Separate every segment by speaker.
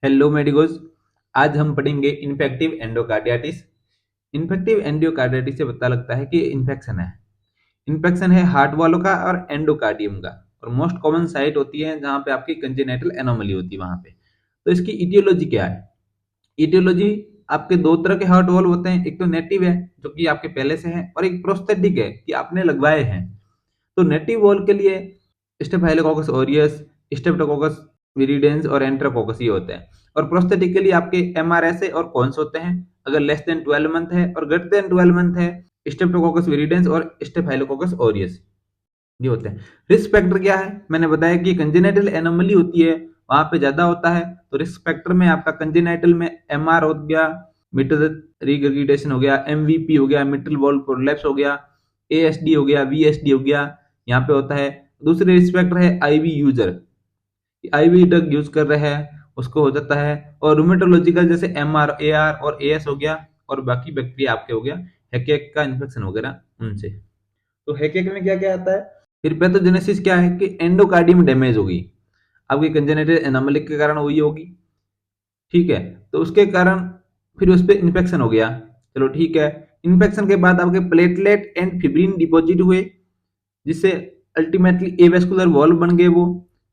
Speaker 1: Hello medicos. आज हम पढ़ेंगे इन्फेक्टिव एंडोकार्डियाटिस। इन्फेक्टिव एंडोकार्डियाटिस से पता लगता है कि इन्फेक्शन है। इन्फेक्शन है हार्ट वालों का और एंडोकार्डियम का, और मोस्ट कॉमन साइट होती है जहां पे आपकी कंजेनाइटल एनोमली होती है वहां पे। तो इसकी इटियोलॉजी क्या है? इटियोलॉजी, आपके दो तरह के हार्ट वॉल होते हैं। एक तो नेटिव है जो कि आपके पहले से है, और एक प्रोस्थेटिक है कि आपने लगवाए हैं। तो नेटिव वॉल के लिए स्टेफाइलोकोकस ऑरियस, स्ट्रेप्टोकोकस विरिडेंस और एंट्रोकोकस ये होते हैं। और प्रोस्थेटिक के लिए आपके एमआरएसए और कॉन्स होते हैं। अगर लेस देन 12 मंथ है और ग्रेटर देन 12 मंथ है, स्ट्रेप्टोकोकस विरिडेंस और स्टेफाइलोकोकस ऑरियस ये होते हैं। रिस्क फैक्टर क्या है? मैंने बताया कि कंजेनाइटल एनोमली होती है वहां पे ज्यादा होता है। तो रिस्क फैक्टर में आपका कंजेनाइटल में एमआर हो गया, मिटल रिगर्गिटेशन हो गया, एमवीपी हो गया, मिटल वॉल प्रोलैप्स हो गया, एएसडी हो गया, वीएसडी हो गया, यहाँ पे होता है। दूसरे रिस्क फैक्टर है IV user, IV drug use कर रहे हैं उसको हो जाता है। और रूमेटोलॉजिकल जैसे एमआर, एआर और एएस हो गया, और बाकी बैक्टीरिया आपके हो गया हैकेक का इन्फेक्शन वगैरह उनसे। तो हैकेक में क्या क्या आता है? फिर पैथोजेनेसिस क्या है कि एंडोकार्डियम डैमेज होगी, आपकी कंजेनिटल एनोमली के कारण हुई होगी। ठीक है, तो उसके कारण फिर उस पर इन्फेक्शन हो गया। चलो ठीक है, इन्फेक्शन के बाद आपके प्लेटलेट एंड फिब्रिन डिपॉजिट हुए, जिससे अल्टीमेटली एवेस्कुलर वॉल बन गए वो।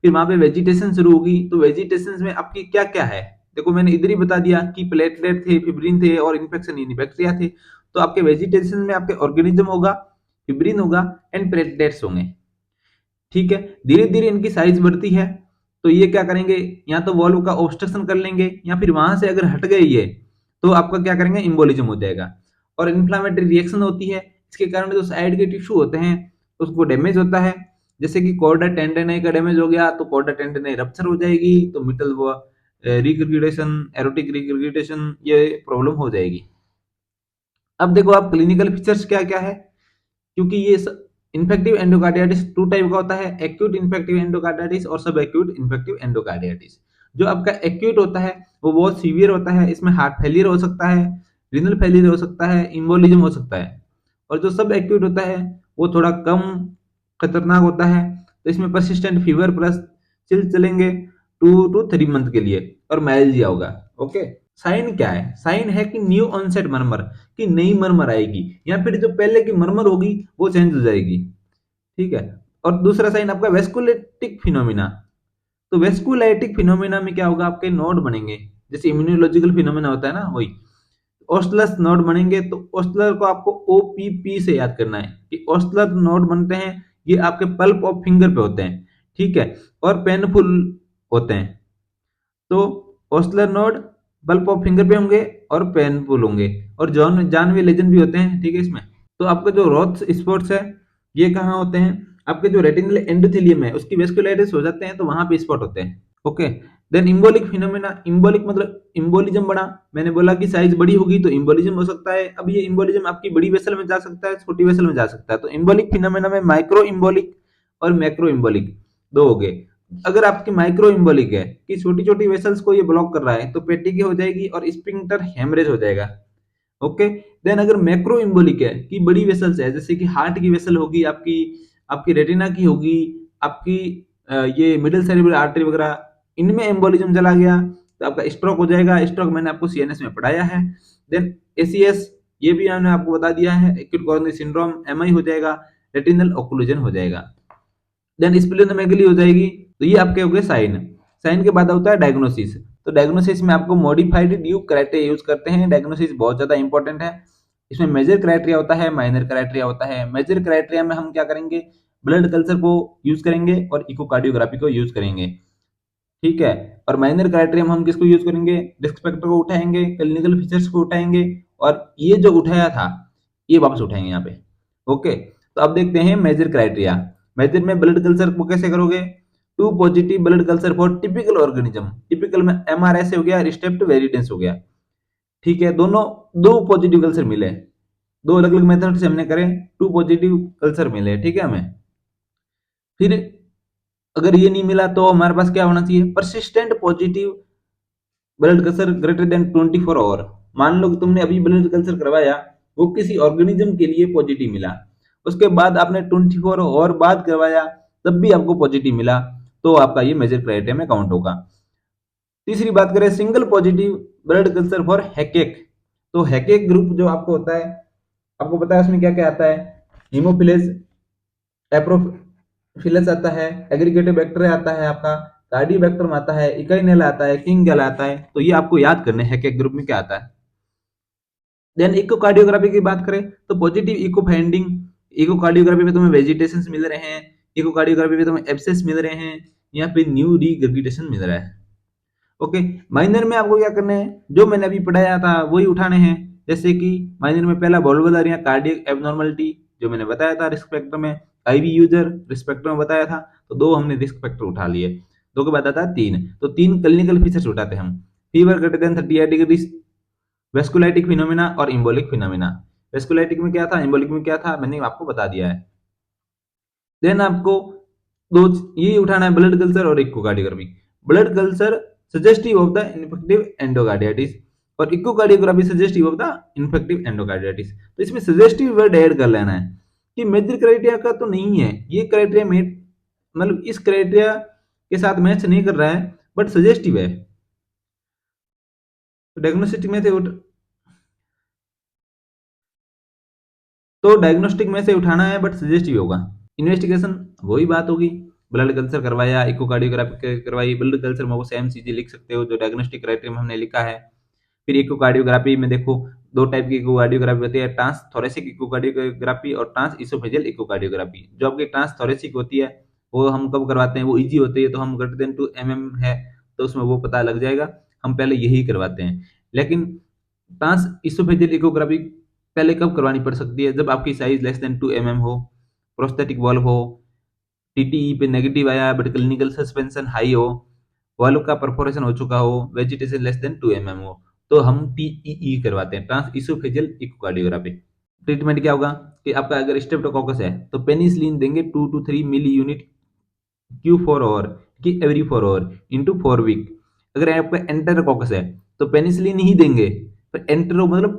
Speaker 1: फिर वहां पे वेजिटेशन शुरू होगी। तो वेजिटेशन में आपकी क्या क्या है? देखो मैंने इधर ही बता दिया कि प्लेटलेट थे, फिब्रिन थे और इन्फेक्शन यानी बैक्टीरिया थे। तो आपके वेजिटेशन में आपके ऑर्गेनिज्म होगा, फिब्रिन होगा एंड प्लेटलेट्स होंगे। ठीक है, धीरे धीरे इनकी साइज बढ़ती है। तो ये क्या करेंगे, या तो वॉल्व का ऑब्स्ट्रक्शन कर लेंगे, या फिर वहां से अगर हट गए ये, तो आपका क्या करेंगे, इम्बोलिज्म हो जाएगा। और इन्फ्लामेटरी रिएक्शन होती है, इसके कारण जो साइड के टिश्यू होते हैं उसको डैमेज होता है। जैसे कि कॉर्डा टेंडन का डैमेज हो गया तो कॉर्डा टेंडन रप्चर हो जाएगी, तो मिटल वो रिग्रेगेशन, एरोटिक रिग्रेगेशन ये प्रॉब्लम हो जाएगी। अब देखो आप क्लिनिकल फीचर्स क्या क्या है, क्योंकि ये इन्फेक्टिव एंडोकार्डियाटिस टू टाइप का होता है, एक्यूट इन्फेक्टिव एंडोकार्डियाटिस और सब एक्यूट इन्फेक्टिव एंडोकार्डियाटिस। जो आपका एक्यूट होता है वो बहुत सीवियर होता है, इसमें हार्ट फेलियर हो सकता है, रीनल फेलियर हो सकता है, इम्बोलिज्म हो सकता है। और जो सब एक्यूट होता है वो थोड़ा कम खतरनाक होता है। तो इसमें परसिस्टेंट फीवर प्लस चिल चलेंगे 2 to 3 मंथ के लिए, और माइल्जिया होगा। ओके, साइन क्या है? साइन है कि न्यू ऑनसेट मरमर, कि नई मरमर आएगी, या फिर जो पहले की मरमर होगी वो चेंज हो जाएगी। ठीक है। और दूसरा साइन आपका वेस्कुलेटिक फिनोमिना। तो वेस्कुलाइटिक फिनोमिना में क्या होगा, आपके नोड बनेंगे, जैसे इम्यूनोलॉजिकल फिनोमिना होता है ना वही। ओस्टलस नोड बनेंगे, तो ओस्टलर को आपको ओपीपी से याद करना है कि ओस्टलर नोड बनते हैं, ये आपके पल्प ऑफ फिंगर पे होते हैं। ठीक है, और पेनफुल होते हैं। तो ओस्लर नोड बल्ब ऑफ फिंगर पे होंगे और पेनफुल होंगे, और जॉन जानवी लेजन भी होते हैं। ठीक है, इसमें तो आपके जो रोथ स्पॉट्स है ये कहाँ होते हैं? आपके जो रेटिनल एंडोथेलियम है उसकी वेस्कुलाइटिस हो जाते हैं, तो वहां पे स्पॉट होते हैं। Okay, then embolic phenomena. Embolic मतलब इम्बोलिज्म बढ़ा, मैंने बोला कि साइज बड़ी होगी तो इम्बोलिज्म हो सकता है। अब ये इम्बोलिज्म आपकी बड़ी वेसल में जा सकता है, छोटी वेसल में जा सकता है। तो इम्बोलिक फिनोमेना में माइक्रो इम्बोलिक और मैक्रो इम्बोलिक दो हो गए। अगर आपकी माइक्रो इम्बोलिक है कि छोटी छोटी वेसल्स को ये ब्लॉक कर रहा है, तो पेटी की हो जाएगी और स्पिंक्टर हेमरेज हो जाएगा। ओके, देन अगर मैक्रो इम्बोलिक है कि बड़ी वेसल्स है, जैसे कि हार्ट की वेसल होगी आपकी, आपकी रेटिना की होगी, आपकी ये मिडिल सेरेब्रल आर्टरी वगैरह, इनमें एम्बोलिज्म चला गया तो आपका स्ट्रोक हो जाएगा। स्ट्रोक मैंने आपको सीएनएस में पढ़ाया है। देन एसीएस, ये भी मैंने आपको बता दिया है, एक्यूट कोरोनरी सिंड्रोम, एमआई हो जाएगा, रेटिनल ओक्लूजन हो जाएगा, देन स्प्लेनोमेगली हो जाएगी। तो ये आपके हो गए साइन। साइन के बाद होता है डायग्नोसिस। तो डायग्नोसिस में आपको मॉडिफाइड ड्यूक क्राइटेरिया यूज करते हैं। डायग्नोसिस बहुत ज्यादा इंपॉर्टेंट है। इसमें मेजर क्राइटेरिया होता है, माइनर क्राइटेरिया होता है। मेजर क्राइटेरिया में हम क्या करेंगे, ब्लड कल्चर को यूज करेंगे और इकोकार्डियोग्राफी को यूज करेंगे। ठीक है, और माइनर क्राइटेरिया में हम किसको यूज करेंगे, रिस्क फैक्टर को उठाएंगे, क्लिनिकल फीचर्स को उठाएंगे, और ये जो उठाया था ये वापस उठाएंगे यहाँ पे। ओके, तो अब देखते हैं मेजर क्राइटेरिया। मेजर में ब्लड कल्चर को कैसे करोगे, 2 positive blood culture for typical organism. Typical में एमआरएस हो गया, रिस्टेप्ट वेरिडेंस हो गया। ठीक है, दोनों 2 पॉजिटिव कल्चर मिले, दो अलग अलग मेथड से हमने करे, 2 पॉजिटिव कल्चर मिले। ठीक है, हमें फिर अगर ये नहीं मिला तो हमारे पास क्या होना चाहिए, persistent positive blood culture greater than 24 hour. मान लो कि तुमने अभी ब्लड कल्चर करवाया, वो किसी ऑर्गेनिज्म के लिए पॉजिटिव मिला, उसके बाद आपने 24 आवर बाद करवाया तब भी आपको पॉजिटिव मिला, तो आपका ये मेजर क्राइटेरिया में काउंट होगा। तीसरी बात करें single positive blood culture for HACEK, तो हैकेक ग्रुप जो आपको होता है, आपको पता है उसमें क्या क्या आता है, हीमोफिलस, एप्रोफिलस आता है, एग्रीगेटिव बैक्टीरिया आता है, आपका कार्डियोबैक्टीरियम आता है, इकाइनेला आता है, किंगेला आता है, तो ये आपको याद करने हैं हैकेक ग्रुप में क्या आता है। देन इकोकार्डियोग्राफी की बात करें तो पॉजिटिव इको फाइंडिंग, इकोकार्डियोग्राफी में तुम्हें वेजिटेशन मिल रहे हैं, इकोकार्डियोग्राफी में तुम्हें एब्सेस मिल रहे हैं, या फिर न्यू रिगर्गिटेशन मिल रहा है। ओके, माइनर में आपको क्या करना है, जो मैंने अभी पढ़ाया था वही उठाने हैं। जैसे कि माइनर में पहला वल्वुलर या कार्डियक एबनॉर्मलिटी जो मैंने बताया था रिस्क फैक्टर में, आईवी यूजर रिस्क फैक्टर में बताया था, तो दो हमने रिस्क फैक्टर उठा लिए। दो के बाद आता है तीन, तो तीन क्लिनिकल फीचर्स उठाते हैं हम। Fever greater than 38 degree, vasculitic phenomena और इम्बोलिक फिनोमिना। वेस्कुलाइटिक में क्या था, इम्बोलिक में क्या था, मैंने आपको बता दिया है। देन आपको दो ये उठाना है, ब्लड कल्चर और echocardiography. Blood culture suggestive of the infective endocarditis और echocardiography suggestive of the infective endocarditis. तो इसमें सजेस्टिव वर्ड ऐड कर लेना है कि मेजर क्राइटेरिया का तो नहीं है ये क्राइटेरिया, मतलब इस क्राइटेरिया के साथ मैच नहीं कर रहा है बट सजेस्टिव है। तो डायग्नोस्टिक में से तो डायग्नोस्टिक में से उठाना है बट सजेस्टिव होगा। इन्वेस्टिगेशन वही बात होगी, ब्लड कल्चर करवाया, इकोकार्डियोग्राफी करवाई, ब्लड कल्चर में वो सेम चीजें लिख सकते हो जो डायग्नोस्टिक क्राइटेरिया में हमने लिखा है। फिर इकोकार्डियोग्राफी में देखो दो टाइप की इकोकार्डियोग्राफी होती है, ट्रांस थोरेसिक इकोकार्डियोग्राफी और ट्रांस इसोफेजियल इकोकार्डियोग्राफी। जो आपकी ट्रांस थोरेसिक होती है वो हम कब करवाते हैं, वो इजी होती है, तो हम ग्रेटर देन 2 mm है तो उसमें वो पता लग जाएगा, हम पहले यही करवाते हैं। लेकिन ट्रांस इसोफेजियल इकोग्राफी पहले कब करवानी पड़ सकती है, जब आपकी साइज लेस देन 2 mm हो, प्रोस्थेटिक वॉल्व हो, टीटीई पे नेगेटिव आया बट क्लिनिकल सस्पेंशन हाई हो, वॉल्व का परफोरेशन हो चुका हो, वेजिटेशन लेस देन 2 mm हो, तो हम टीईई करवाते हैं, ट्रांस इसोफेजियल इकोकार्डियोग्राफी। ट्रीटमेंट क्या होगा कि आपका अगर स्ट्रेप्टोकोकस है तो पेनिसिलिन देंगे 2 to 3 milli unit Q 4 hour की एवरी 4 आवर इंटू 4 वीक। अगर आपका एंटेरोकोकस है तो पेनिसिलिन ही देंगे, पर एंटेरो मतलब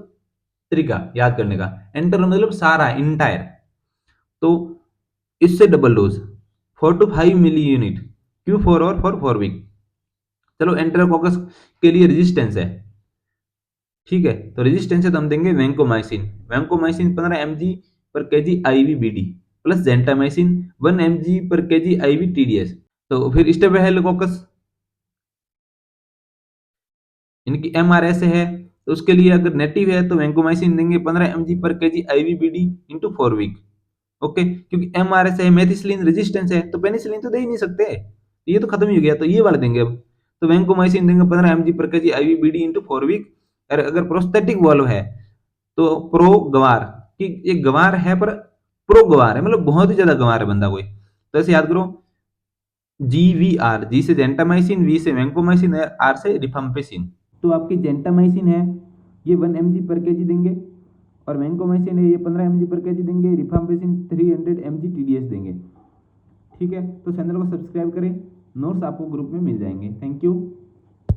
Speaker 1: तरीका याद करने का, एंटेरो मतलब सारा इंटायर, तो इससे double dose 4 to 5 milli unit Q4 hour for 4 week. चलो एंटेरोकोकस के लिए रेजिस्टेंस है, ठीक है, तो रेजिस्टेंस है तो हम देंगे vancomycin. Vancomycin 15 mg per kg IV plus gentamicin 1 mg per kg IV TDS. तो फिर स्टेफिलोकोकस इनकी एमआरएस है, तो उसके लिए अगर नेटिव है तो वैंकोमाइसिन देंगे 15 mg per kg IV into 4 week. Okay, क्योंकि एमआरएस है, मेथिसिलिन रेजिस्टेंस है, तो पेनिसिलिन तो दे ही नहीं सकते, ये तो खत्म ही हो गया, तो ये वाला देंगे अब। तो वैंकोमाइसिन देंगे 15 mg per kg IV into 4 week. और अगर प्रोस्थेटिक वॉल्व है तो प्रो गवार, कि एक गवार है पर प्रो गवार है, मतलब बहुत ही ज्यादा गवार है बंदा कोई, तो ऐसे याद करो, GVR, जी से जेंटामाइसिन, वी से वैंकोमाइसिन, आर से रिफाम्पिसिन। तो आपकी जेंटामाइसिन है ये 1 mg पर केजी देंगे, और वैंकोमाइसिन है ये 15 mg पर केजी देंगे, रिफाम्पिसिन 300 mg टीडीएस देंगे। ठीक है, तो चैनल को सब्सक्राइब करें, नोट्स आपको ग्रुप में मिल जाएंगे। Thank you.